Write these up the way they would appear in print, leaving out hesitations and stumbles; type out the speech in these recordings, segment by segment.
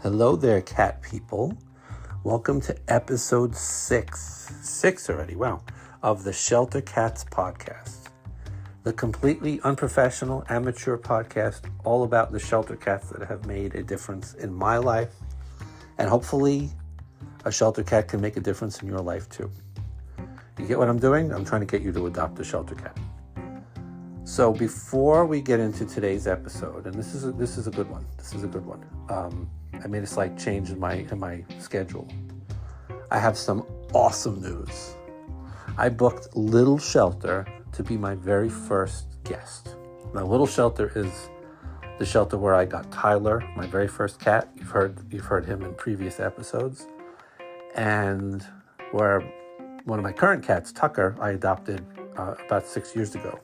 Hello there, cat people. Welcome to episode 6 already, wow, of the Shelter Cats podcast. The completely unprofessional, amateur podcast all about the shelter cats that have made a difference in my life. And hopefully a shelter cat can make a difference in your life too. You get what I'm doing? I'm trying to get you to adopt a shelter cat. So before we get into today's episode, and this is a good one. I made a slight change in my schedule. I have some awesome news. I booked Little Shelter to be my very first guest. Now, Little Shelter is the shelter where I got Tyler, my very first cat. You've heard him in previous episodes, and where one of my current cats, Tucker, I adopted about 6 years ago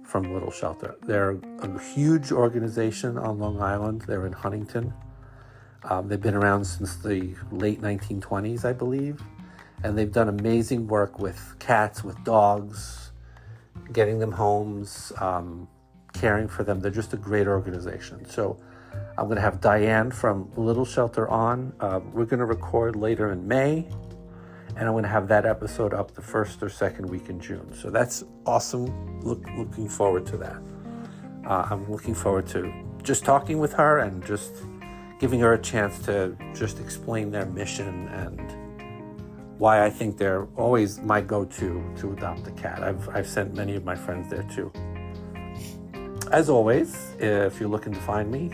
from Little Shelter. They're a huge organization on Long Island. They're in Huntington. They've been around since the late 1920s, I believe. And they've done amazing work with cats, with dogs, getting them homes, caring for them. They're just a great organization. So I'm going to have Diane from Little Shelter on. We're going to record later in May. And I'm going to have that episode up the first or second week in June. So that's awesome. Looking forward to that. I'm looking forward to just talking with her and just giving her a chance to just explain their mission and why I think they're always my go-to to adopt a cat. I've sent many of my friends there too. As always, if you're looking to find me,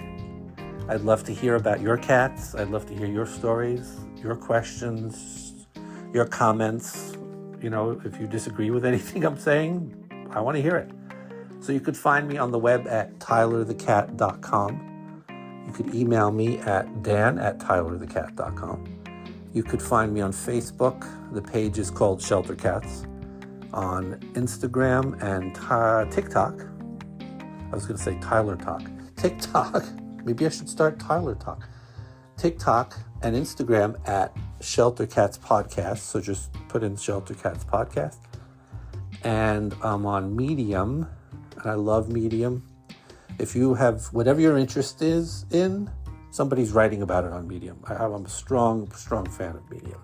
I'd love to hear about your cats. I'd love to hear your stories, your questions, your comments. You know, if you disagree with anything I'm saying, I want to hear it. So you could find me on the web at tylerthecat.com. You could email me at dan@tylerthecat.com. You could find me on Facebook. The page is called Shelter Cats. On Instagram and TikTok. I was going to say Tyler Talk. TikTok. Maybe I should start Tyler Talk. TikTok and Instagram at Shelter Cats Podcast. So just put in Shelter Cats Podcast. And I'm on Medium. And I love Medium. If you have whatever your interest is in, somebody's writing about it on Medium. I'm a strong fan of Medium.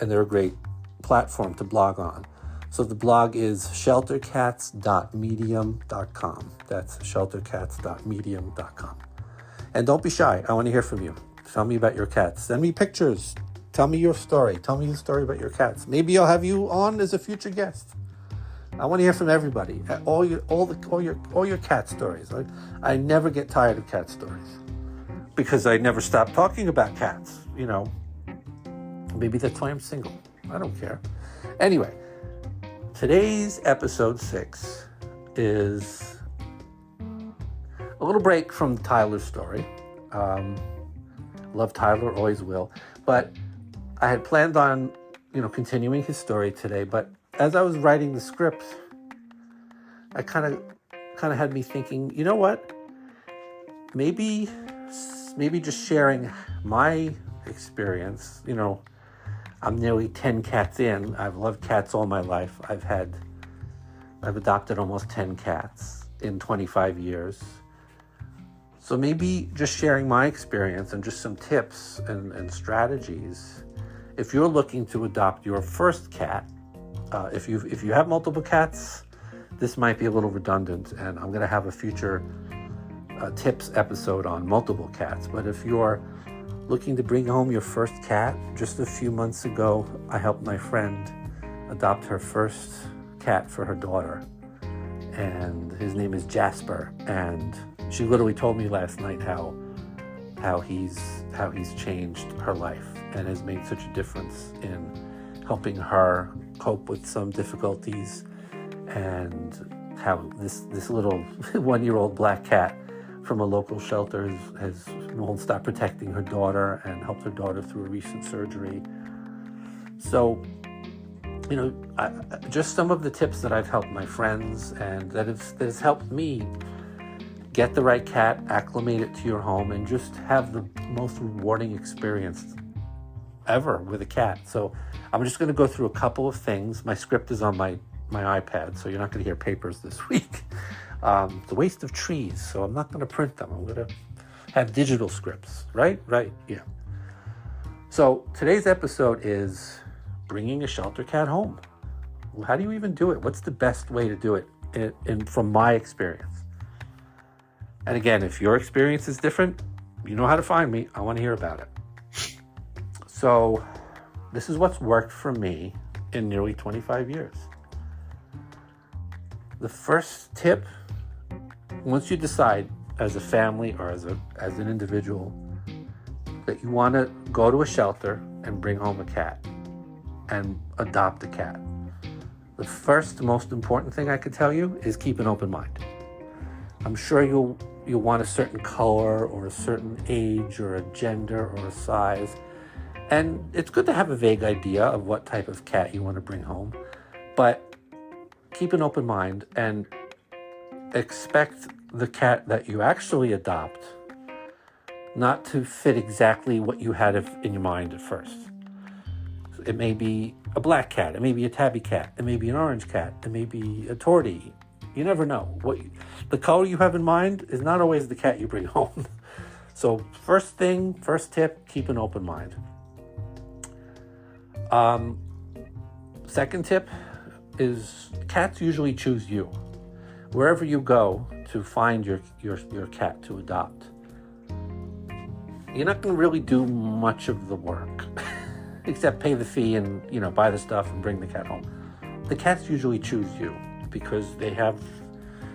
And they're a great platform to blog on. So the blog is sheltercats.medium.com. That's sheltercats.medium.com. And don't be shy. I want to hear from you. Tell me about your cats. Send me pictures. Tell me your story. Tell me the story about your cats. Maybe I'll have you on as a future guest. I want to hear from everybody. All your cat stories. I never get tired of cat stories because I never stop talking about cats. You know, maybe that's why I'm single. I don't care. Anyway, today's episode 6 is a little break from Tyler's story. Love Tyler, always will. But I had planned on, continuing his story today. But as I was writing the script, I kind of had me thinking, you know what? Maybe just sharing my experience. I'm nearly 10 cats in. I've loved cats all my life. I've adopted almost 10 cats in 25 years. So maybe just sharing my experience and just some tips and strategies. If you're looking to adopt your first cat, if you have multiple cats, this might be a little redundant, and I'm going to have a future tips episode on multiple cats. But if you're looking to bring home your first cat, just a few months ago, I helped my friend adopt her first cat for her daughter, and his name is Jasper. And she literally told me last night how he's changed her life and has made such a difference in helping her cope with some difficulties, and how this little 1-year-old black cat from a local shelter won't stop protecting her daughter and helped her daughter through a recent surgery. So, just some of the tips that I've helped my friends and that has helped me get the right cat, acclimate it to your home, and just have the most rewarding experience ever with a cat. So I'm just going to go through a couple of things. My script is on my iPad, so you're not going to hear papers this week. It's a waste of trees, so I'm not going to print them. I'm going to have digital scripts, right? Right, yeah. So today's episode is bringing a shelter cat home. How do you even do it? What's the best way to do it from my experience? And again, if your experience is different, you know how to find me. I want to hear about it. So this is what's worked for me in nearly 25 years. The first tip, once you decide as a family or as an individual that you want to go to a shelter and bring home a cat and adopt a cat, the first most important thing I could tell you is keep an open mind. I'm sure you'll want a certain color or a certain age or a gender or a size. And it's good to have a vague idea of what type of cat you want to bring home. But keep an open mind and expect the cat that you actually adopt not to fit exactly what you had in your mind at first. It may be a black cat, it may be a tabby cat, it may be an orange cat, it may be a tortie. You never know. The color you have in mind is not always the cat you bring home. So first tip, keep an open mind. Second tip is cats usually choose you. Wherever you go to find your cat to adopt, you're not going to really do much of the work except pay the fee and, buy the stuff and bring the cat home. The cats usually choose you because they have,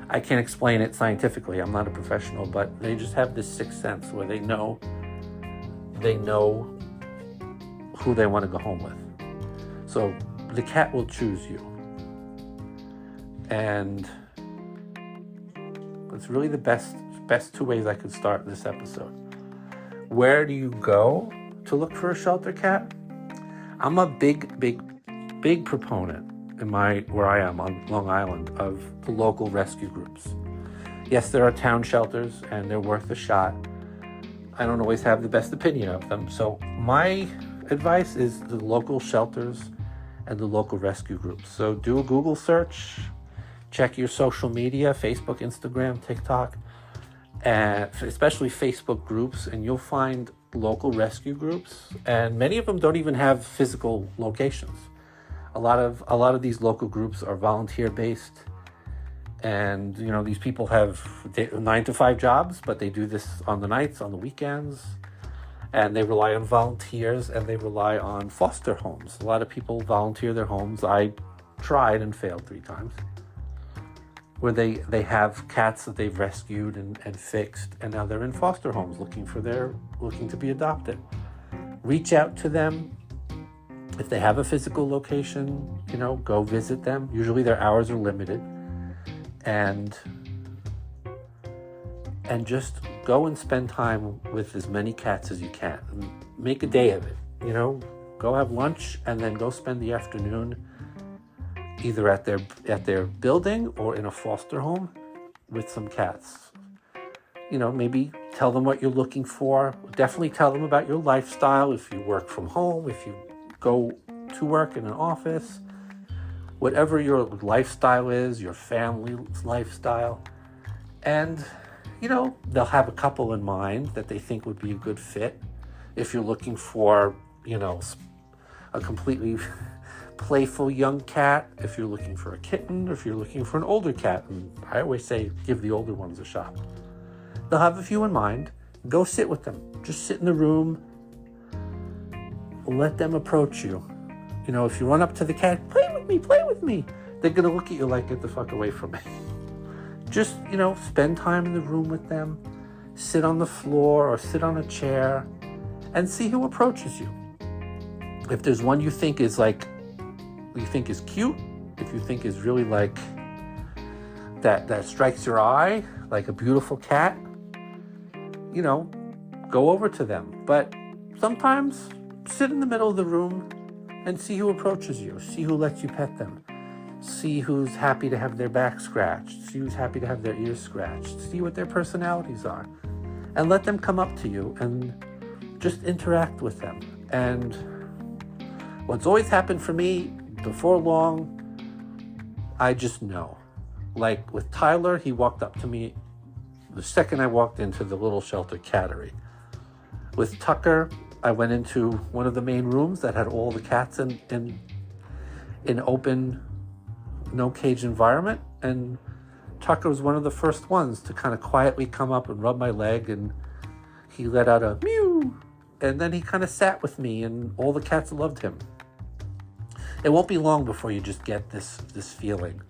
I can't explain it scientifically, I'm not a professional, but they just have this sixth sense where they know who they want to go home with. So the cat will choose you. And it's really the best two ways I could start this episode. Where do you go to look for a shelter cat? I'm a big proponent where I am on Long Island of the local rescue groups. Yes, there are town shelters and they're worth a shot. I don't always have the best opinion of them. So my advice is the local shelters and the local rescue groups. So do a Google search, check your social media, Facebook, Instagram, TikTok, and especially Facebook groups, and you'll find local rescue groups. And many of them don't even have physical locations. A lot of these local groups are volunteer based, and these people have 9-to-5 jobs, but they do this on the nights, on the weekends, and they rely on volunteers and they rely on foster homes. A lot of people volunteer their homes. I tried and failed 3 times, where they have cats that they've rescued and fixed, and now they're in foster homes looking to be adopted. Reach out to them. If they have a physical location, go visit them. Usually their hours are limited. And just go and spend time with as many cats as you can. Make a day of it. Go have lunch and then go spend the afternoon either at their building or in a foster home with some cats. Maybe tell them what you're looking for. Definitely tell them about your lifestyle. If you work from home, if you go to work in an office, whatever your lifestyle is, your family's lifestyle. And, they'll have a couple in mind that they think would be a good fit. If you're looking for, a completely playful young cat, if you're looking for a kitten, if you're looking for an older cat, and I always say give the older ones a shot. They'll have a few in mind. Go sit with them. Just sit in the room. Let them approach you. If you run up to the cat, play with me. They're going to look at you like, get the fuck away from me. Just, spend time in the room with them. Sit on the floor or sit on a chair and see who approaches you. If there's one you think is cute, if you think is really like that strikes your eye, like a beautiful cat, go over to them. But sometimes sit in the middle of the room and see who approaches you, see who lets you pet them, see who's happy to have their back scratched, see who's happy to have their ears scratched, see what their personalities are, and let them come up to you and just interact with them. And what's always happened for me, before long, I just know. Like with Tyler, he walked up to me the second I walked into the little shelter cattery. With Tucker, I went into one of the main rooms that had all the cats in open, no cage environment, and Tucker was one of the first ones to kind of quietly come up and rub my leg, and he let out a mew, and then he kind of sat with me, and all the cats loved him. It won't be long before you just get this feeling,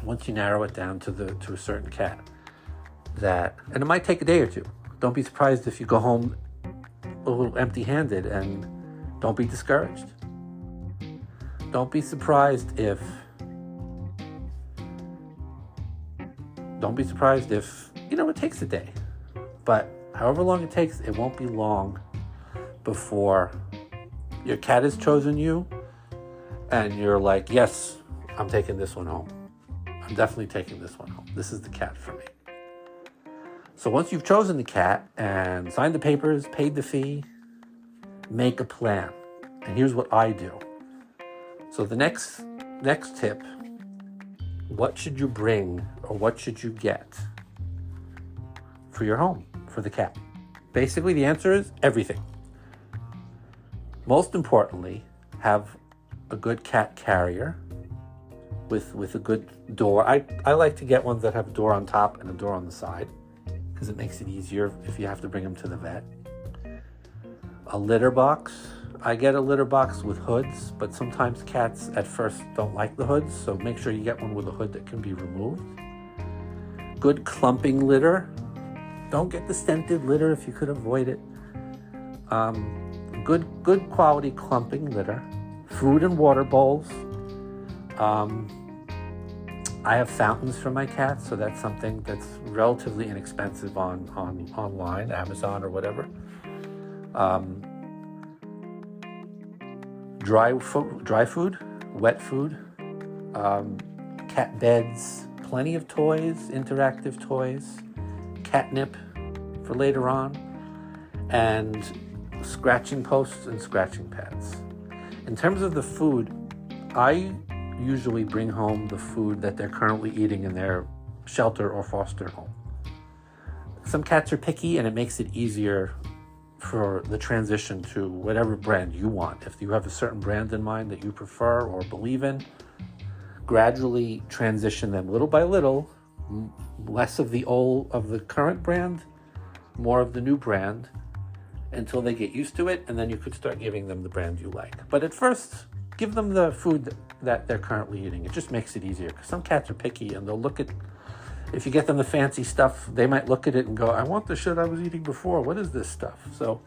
once you narrow it down to a certain cat, and it might take a day or two. Don't be surprised if you go home a little empty-handed, and don't be discouraged. Don't be surprised if it takes a day. But however long it takes, it won't be long before your cat has chosen you and you're like, yes, I'm taking this one home. I'm definitely taking this one home. This is the cat for me. So once you've chosen the cat and signed the papers, paid the fee, make a plan. And here's what I do. So the next tip, what should you bring or what should you get for your home, for the cat? Basically, the answer is everything. Most importantly, have a good cat carrier with a good door. I like to get ones that have a door on top and a door on the side, because it makes it easier if you have to bring them to the vet. A litter box. I get a litter box with hoods, but sometimes cats at first don't like the hoods, so make sure you get one with a hood that can be removed. Good clumping litter. Don't get the scented litter if you could avoid it. Good quality clumping litter. Food and water bowls. I have fountains for my cats, so that's something that's relatively inexpensive online, Amazon or whatever. Dry food, wet food, cat beds, plenty of toys, interactive toys, catnip for later on, and scratching posts and scratching pads. In terms of the food, I usually bring home the food that they're currently eating in their shelter or foster home. Some cats are picky, and it makes it easier for the transition to whatever brand you want. If you have a certain brand in mind that you prefer or believe in, gradually transition them little by little, less of the current brand, more of the new brand, until they get used to it, and then you could start giving them the brand you like. But at first, give them the food that they're currently eating. It just makes it easier, because some cats are picky, and they'll look at, if you get them the fancy stuff, they might look at it and go, I want the shit I was eating before. What is this stuff? So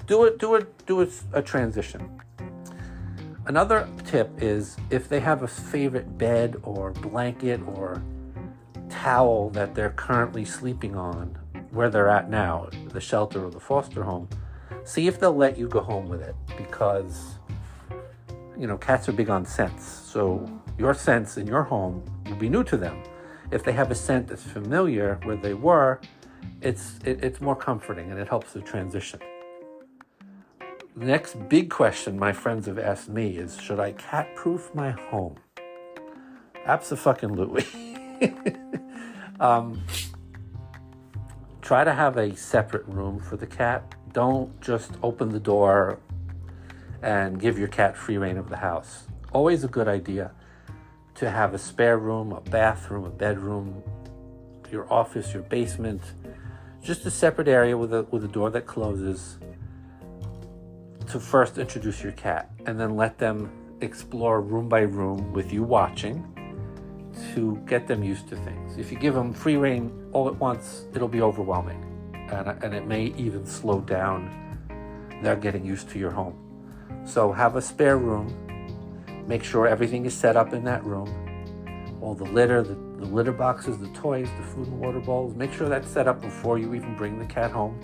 do a transition. Another tip is, if they have a favorite bed or blanket or towel that they're currently sleeping on where they're at now, the shelter or the foster home, see if they'll let you go home with it, because cats are big on scents. So your scents in your home will be new to them. If they have a scent that's familiar where they were, it's more comforting, and it helps the transition. The next big question my friends have asked me is, should I cat-proof my home? Abso-fucking-lutely. Try to have a separate room for the cat. Don't just open the door and give your cat free reign of the house. Always a good idea to have a spare room, a bathroom, a bedroom, your office, your basement, just a separate area with a door that closes, to first introduce your cat, and then let them explore room by room with you watching to get them used to things. If you give them free reign all at once, it'll be overwhelming, and it may even slow down their getting used to your home. So have a spare room. Make sure everything is set up in that room. All the litter, the litter boxes, the toys, the food and water bowls. Make sure that's set up before you even bring the cat home.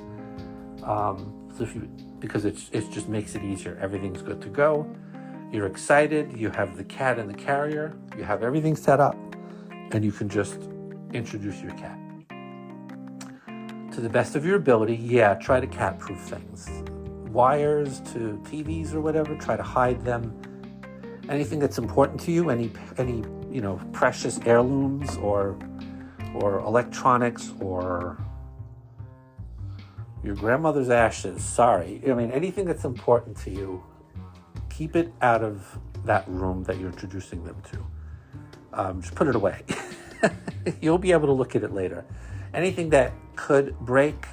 Because it just makes it easier. Everything's good to go. You're excited. You have the cat in the carrier. You have everything set up, and you can just introduce your cat. To the best of your ability, try to cat-proof things. Wires to TVs or whatever, try to hide them. Anything that's important to you, any precious heirlooms or or electronics or your grandmother's ashes. Sorry. I mean, anything that's important to you, keep it out of that room that you're introducing them to. Just put it away. You'll be able to look at it later. Anything that could break,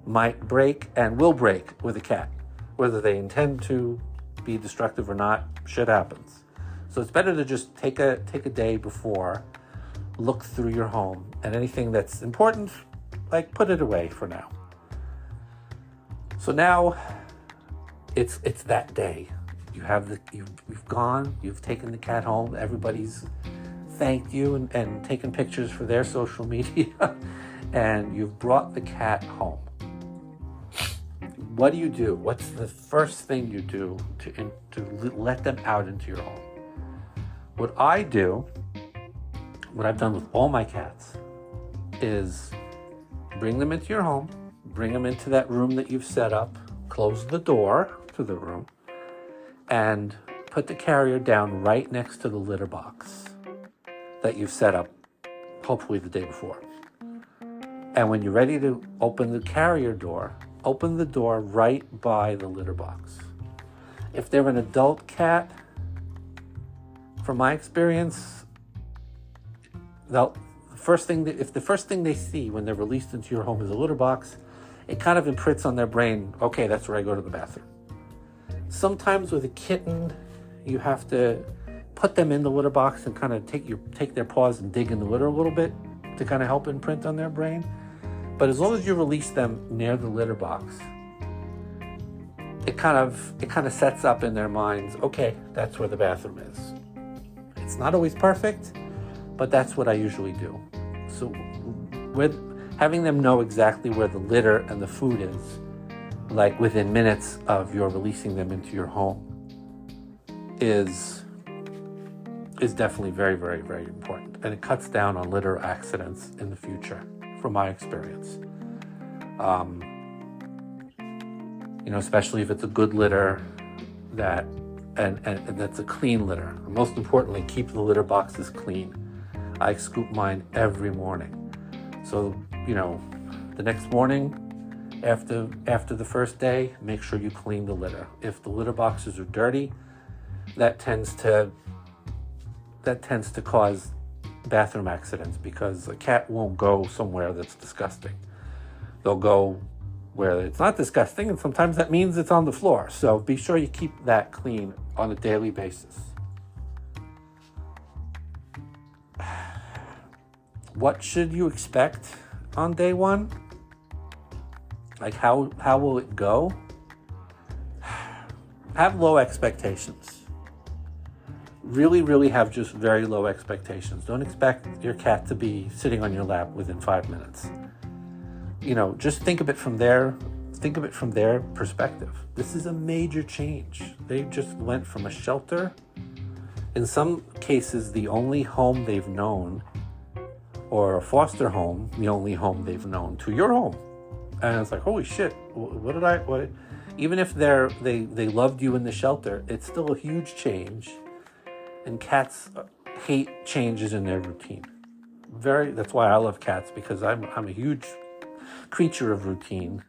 might break, and will break with a cat. Whether they intend to be destructive or not, shit happens. So it's better to just take a day before, look through your home, and anything that's important, like, put it away for now. So now it's that day. You've gone, you've taken the cat home, everybody's thanked you and taken pictures for their social media, and you've brought the cat home. What do you do? What's the first thing you do to let them out into your home? What I've done with all my cats, is bring them into your home, bring them into that room that you've set up, close the door to the room, and put the carrier down right next to the litter box that you've set up, hopefully the day before. And when you're ready to open the carrier door, open the door right by the litter box. If they're an adult cat, from my experience, if the first thing they see when they're released into your home is a litter box, it kind of imprints on their brain, okay, that's where I go to the bathroom. Sometimes with a kitten, you have to put them in the litter box and kind of take their paws and dig in the litter a little bit to kind of help imprint on their brain. But as long as you release them near the litter box, it kind of sets up in their minds, okay, that's where the bathroom is. It's not always perfect, but that's what I usually do. So with having them know exactly where the litter and the food is, like within minutes of your releasing them into your home, is definitely very, very, very important. And it cuts down on litter accidents in the future, from my experience. Especially if it's a good litter and that's a clean litter. Most importantly, keep the litter boxes clean. I scoop mine every morning. So, the next morning, after the first day, make sure you clean the litter. If the litter boxes are dirty, that tends to cause bathroom accidents, because a cat won't go somewhere that's disgusting. They'll go where it's not disgusting, and sometimes that means it's on the floor. So be sure you keep that clean on a daily basis. What should you expect on day one? Like, how will it go? Have low expectations. Really, really have just very low expectations. Don't expect your cat to be sitting on your lap within 5 minutes. Just think of it from their perspective. This is a major change. They just went from a shelter, in some cases the only home they've known, or a foster home, the only home they've known, to your home. And it's like, holy shit, what? Even if they loved you in the shelter, it's still a huge change. And cats hate changes in their routine. That's why I love cats, because I'm a huge creature of routine,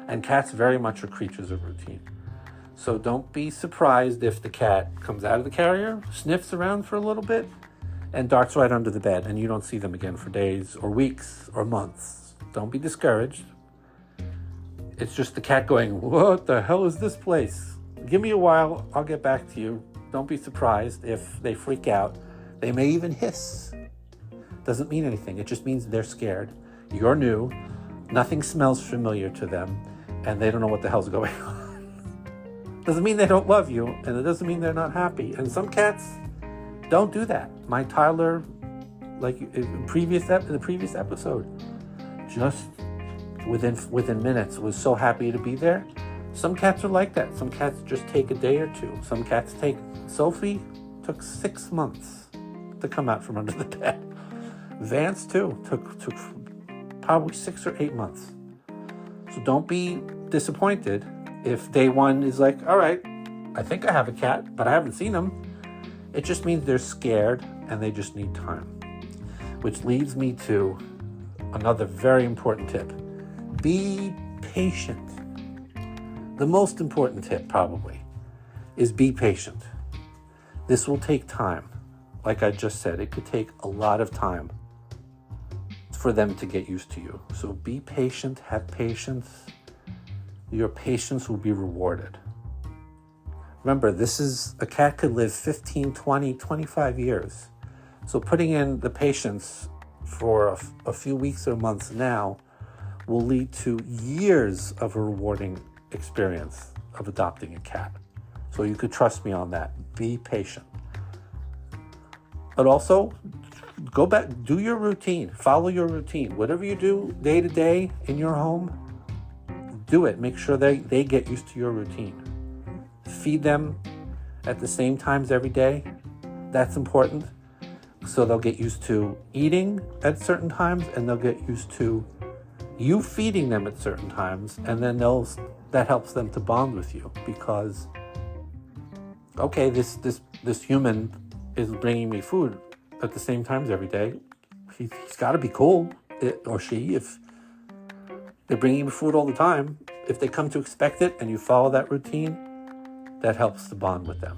and cats very much are creatures of routine. So don't be surprised if the cat comes out of the carrier, sniffs around for a little bit, and darts right under the bed, and you don't see them again for days or weeks or months. Don't be discouraged. It's just the cat going, what the hell is this place? Give me a while, I'll get back to you. Don't be surprised if they freak out. They may even hiss. Doesn't mean anything. It just means they're scared. You're new. Nothing smells familiar to them, and they don't know what the hell's going on. Doesn't mean they don't love you, and it doesn't mean they're not happy. And some cats don't do that. My Tyler, like in the previous episode, just within minutes was so happy to be there. Some cats are like that. Some cats just take a day or two. Some cats Sophie took 6 months to come out from under the bed. Vance too took probably 6 or 8 months. So don't be disappointed if day one is like, all right, I think I have a cat, but I haven't seen him. It just means they're scared and they just need time. which leads me to another very important tip. Be patient. The most important tip probably is be patient. This will take time. Like I just said, it could take a lot of time for them to get used to you. So be patient, have patience. Your patience will be rewarded. Remember, a cat could live 15, 20, 25 years. So putting in the patience for a few weeks or months now will lead to years of a rewarding experience of adopting a cat. So you could trust me on that. Be patient. But also, go back, do your routine, follow your routine. Whatever you do day to day in your home, do it. Make sure they get used to your routine. Feed them at the same times every day. That's important. So they'll get used to eating at certain times, and they'll get used to you feeding them at certain times, and then that helps them to bond with you because, okay, this human is bringing me food at the same times every day. He's got to be cool, or she, if they're bringing me food all the time. If they come to expect it and you follow that routine, that helps to bond with them.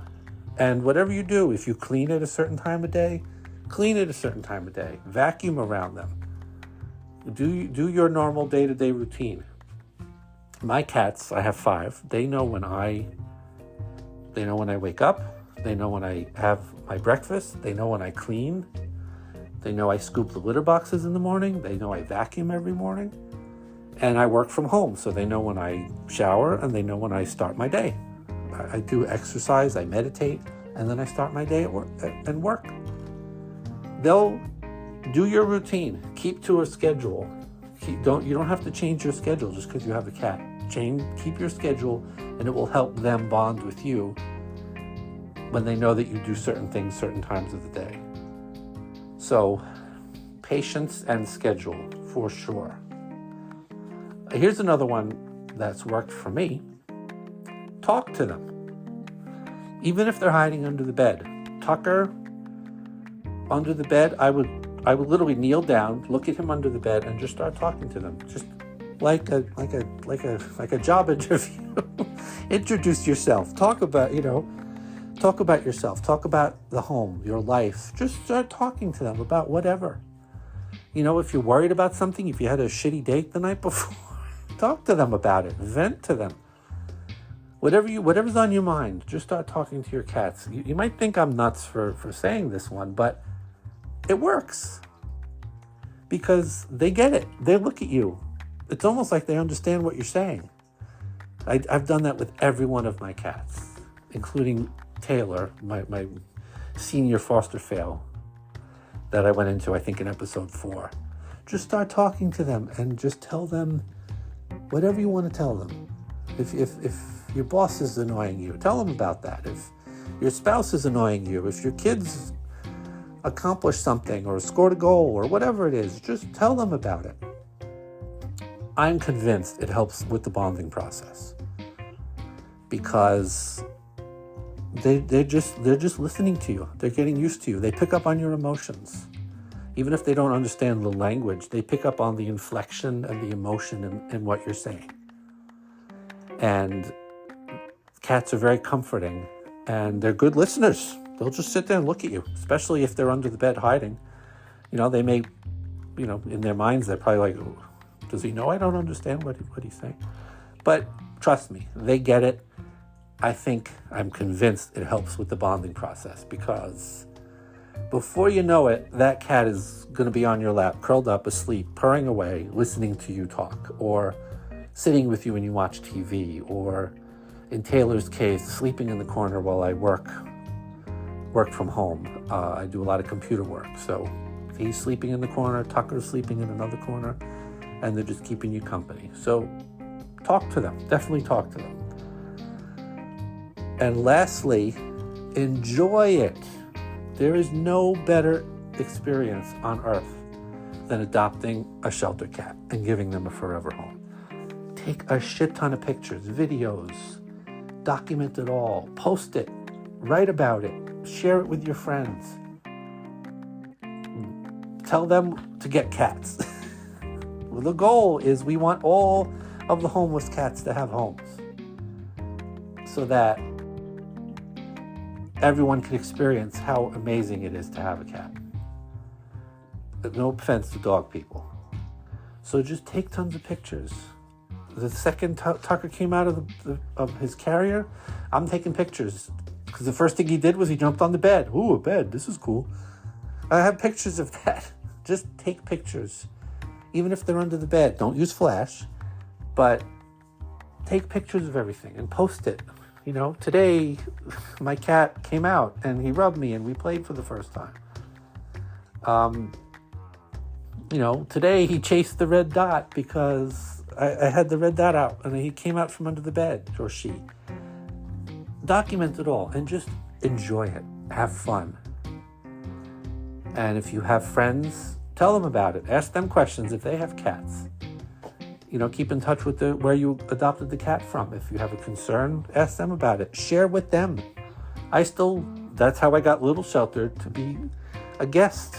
And whatever you do, if you clean at a certain time of day, clean at a certain time of day. Vacuum around them. Do your normal day-to-day routine. My cats, I have 5. They know when I wake up. They know when I have my breakfast. They know when I clean. They know I scoop the litter boxes in the morning. They know I vacuum every morning. And I work from home, so they know when I shower and they know when I start my day. I do exercise, I meditate, and then I start my day at work. They'll do your routine. Keep to a schedule. You don't have to change your schedule just because you have a cat. Keep your schedule, and it will help them bond with you when they know that you do certain things certain times of the day. So, patience and schedule for sure. Here's another one that's worked for me. Talk to them. Even if they're hiding under the bed. Tucker under the bed, I would literally kneel down, look at him under the bed, and just start talking to them. Just like a job interview. Introduce yourself. Talk about yourself. Talk about the home, your life. Just start talking to them about whatever. If you're worried about something, if you had a shitty date the night before, talk to them about it. Vent to them. Whatever's on your mind, just start talking to your cats. You might think I'm nuts for saying this one, but it works. Because they get it. They look at you. It's almost like they understand what you're saying. I've done that with every one of my cats, including Taylor, my senior foster fail that I went into, I think, in episode 4. Just start talking to them and just tell them whatever you want to tell them. If your boss is annoying you, tell them about that. If your spouse is annoying you, if your kids accomplished something or scored a goal or whatever it is, just tell them about it. I'm convinced it helps with the bonding process because they're just listening to you. They're getting used to you. They pick up on your emotions. Even if they don't understand the language, they pick up on the inflection and the emotion in what you're saying. And cats are very comforting, and they're good listeners. They'll just sit there and look at you, especially if they're under the bed hiding. They may, in their minds, they're probably like, oh, does he know I don't understand what he's saying? But trust me, they get it. I'm convinced it helps with the bonding process because before you know it, that cat is going to be on your lap, curled up, asleep, purring away, listening to you talk, or sitting with you when you watch TV, or in Taylor's case, sleeping in the corner while I work from home. I do a lot of computer work, so he's sleeping in the corner, Tucker's sleeping in another corner, and they're just keeping you company. So talk to them. Definitely talk to them. And lastly, enjoy it. There is no better experience on earth than adopting a shelter cat and giving them a forever home. Take a shit ton of pictures, videos, document it all, post it, write about it, share it with your friends. tell them to get cats. Well, the goal is we want all of the homeless cats to have homes so that everyone can experience how amazing it is to have a cat. No offense to dog people. So just take tons of pictures. The second Tucker came out of his carrier, I'm taking pictures. Because the first thing he did was he jumped on the bed. Ooh, a bed. This is cool. I have pictures of that. Just take pictures. Even if they're under the bed. Don't use flash. But take pictures of everything and post it. You know, today my cat came out and he rubbed me and we played for the first time. You know, today he chased the red dot because I had the red dot out and he came out from under the bed, or she. Document it all and just enjoy it. Have fun. And if you have friends, tell them about it. Ask them questions if they have cats. You know, keep in touch with where you adopted the cat from. If you have a concern, ask them about it. Share with them. That's how I got Little Shelter to be a guest.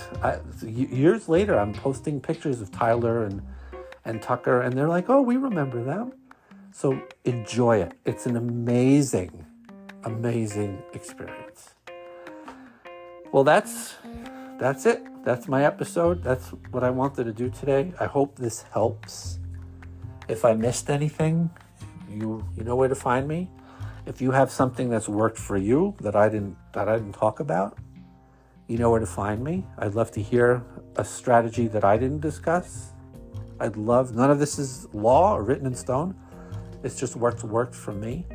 Years later, I'm posting pictures of Tyler and Tucker, and they're like, oh, we remember them. So enjoy it. It's an amazing experience. Well, that's it. That's my episode. That's what I wanted to do today. I hope this helps. If I missed anything, you know where to find me. If you have something that's worked for you that I didn't talk about, you know where to find me. I'd love to hear a strategy that I didn't discuss. None of this is law or written in stone. It's just worked for me.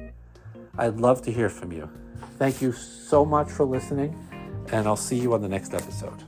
I'd love to hear from you. Thank you so much for listening, and I'll see you on the next episode.